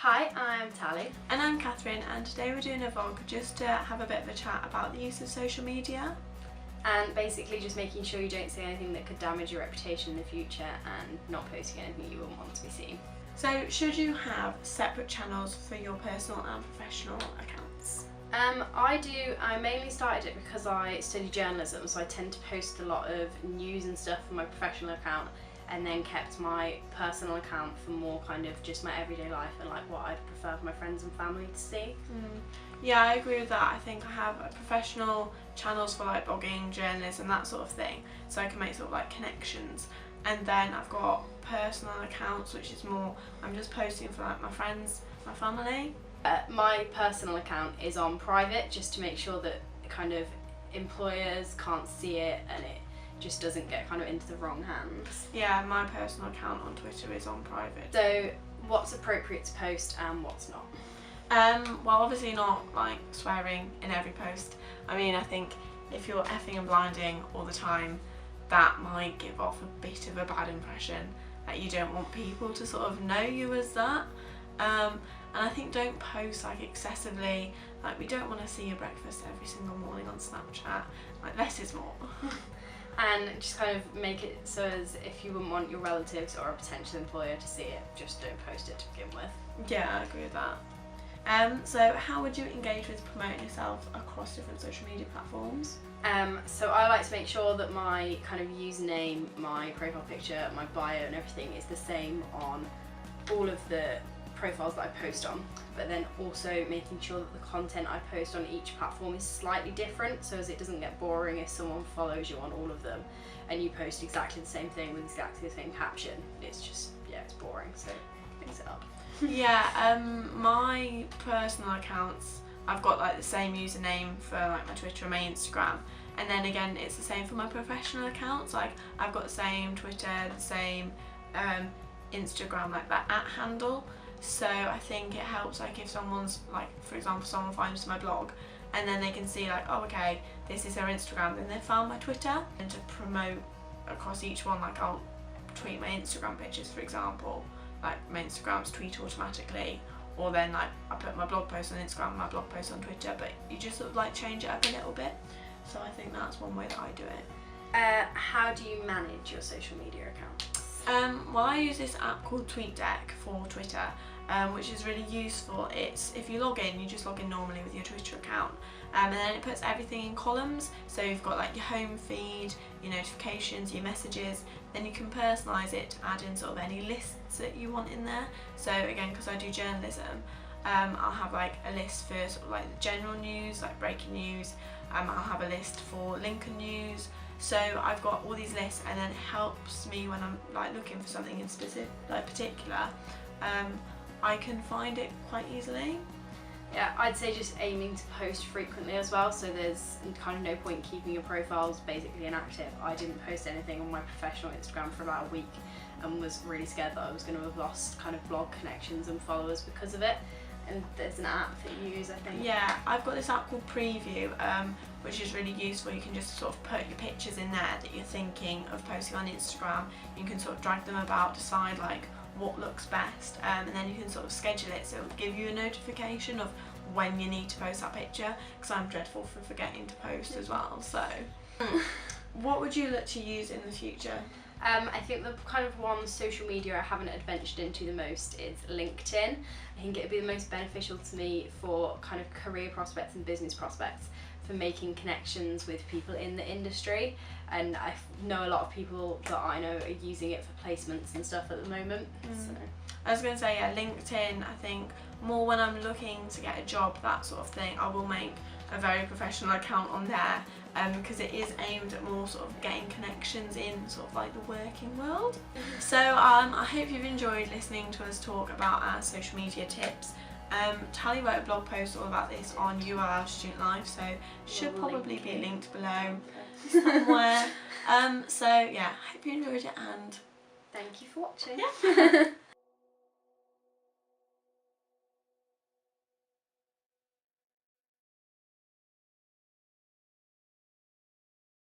Hi, I'm Talie. And I'm Katharyn, and today we're doing a vlog just to have a bit of a chat about the use of social media. And basically just making sure you don't say anything that could damage your reputation in the future and not posting anything you wouldn't want to be seen. So should you have separate channels for your personal and professional accounts? I do. I mainly started it because I study journalism, so I tend to post a lot of news and stuff for my professional account, and then kept my personal account for more kind of just my everyday life and like what I'd prefer for my friends and family to see. Yeah, I agree with that. I think I have professional channels for like blogging, journalism, that sort of thing, so I can make sort of like connections. And then I've got personal accounts, which is more I'm just posting for like my friends, my family. My personal account is on private just to make sure that kind of employers can't see it and it just doesn't get kind of into the wrong hands. Yeah, my personal account on Twitter is on private. So what's appropriate to post and what's not? Well, obviously not like swearing in every post. I mean, I think if you're effing and blinding all the time, that might give off a bit of a bad impression, that you don't want people to sort of know you as that. And I think don't post like excessively, like we don't want to see your breakfast every single morning on Snapchat, like less is more. And just kind of make it so as if you wouldn't want your relatives or a potential employer to see it, just don't post it to begin with. Yeah, I agree with that. So how would you engage with promoting yourself across different social media platforms? So I like to make sure that my kind of username, my profile picture, my bio and everything is the same on all of the profiles that I post on, but then also making sure that the content I post on each platform is slightly different, so as it doesn't get boring if someone follows you on all of them and you post exactly the same thing with exactly the same caption. It's just, yeah, it's boring, so mix it up. Yeah, my personal accounts, I've got like the same username for like my Twitter and my Instagram, and then again it's the same for my professional accounts. Like I've got the same Twitter, the same Instagram, like that @handle. So I think it helps, like if someone's like, for example, someone finds my blog and then they can see like, oh okay, this is their Instagram, then they found my Twitter. And to promote across each one, like I'll tweet my Instagram pictures, for example, like my Instagram's tweet automatically, or then like I put my blog post on Instagram and my blog post on Twitter, but you just sort of like change it up a little bit. So I think that's one way that I do it. How do you manage your social media account? Well, I use this app called TweetDeck for Twitter, which is really useful. It's, if you log in, you just log in normally with your Twitter account, and then it puts everything in columns. So you've got like your home feed, your notifications, your messages, then you can personalise it to add in sort of any lists that you want in there. So again, because I do journalism, I'll have like a list for sort of like the general news, like breaking news. I'll have a list for Lincoln news. So I've got all these lists, and then it helps me when I'm like looking for something in specific, like particular. I can find it quite easily. Yeah, I'd say just aiming to post frequently as well, so there's kind of no point keeping your profiles basically inactive. I didn't post anything on my professional Instagram for about a week and was really scared that I was going to have lost kind of blog connections and followers because of it. And there's an app that you use, I think. Yeah, I've got this app called Preview, which is really useful. You can just sort of put your pictures in there that you're thinking of posting on Instagram. You can sort of drag them about, decide like what looks best, and then you can sort of schedule it, so it'll give you a notification of when you need to post that picture, because I'm dreadful for forgetting to post as well. So what would you look to use in the future? I think the kind of one social media I haven't adventured into the most is LinkedIn. I think it would be the most beneficial to me for kind of career prospects and business prospects, for making connections with people in the industry, and I know a lot of people that I know are using it for placements and stuff at the moment. So. I was going to say, yeah, LinkedIn, I think more when I'm looking to get a job, that sort of thing, I will make a very professional account on there, because it is aimed at more sort of getting connections in sort of like the working world. So I hope you've enjoyed listening to us talk about our social media tips. Talie wrote a blog post all about this on URL Student Life, so should probably be linked below somewhere. So yeah, I hope you enjoyed it, and thank you for watching. Yeah.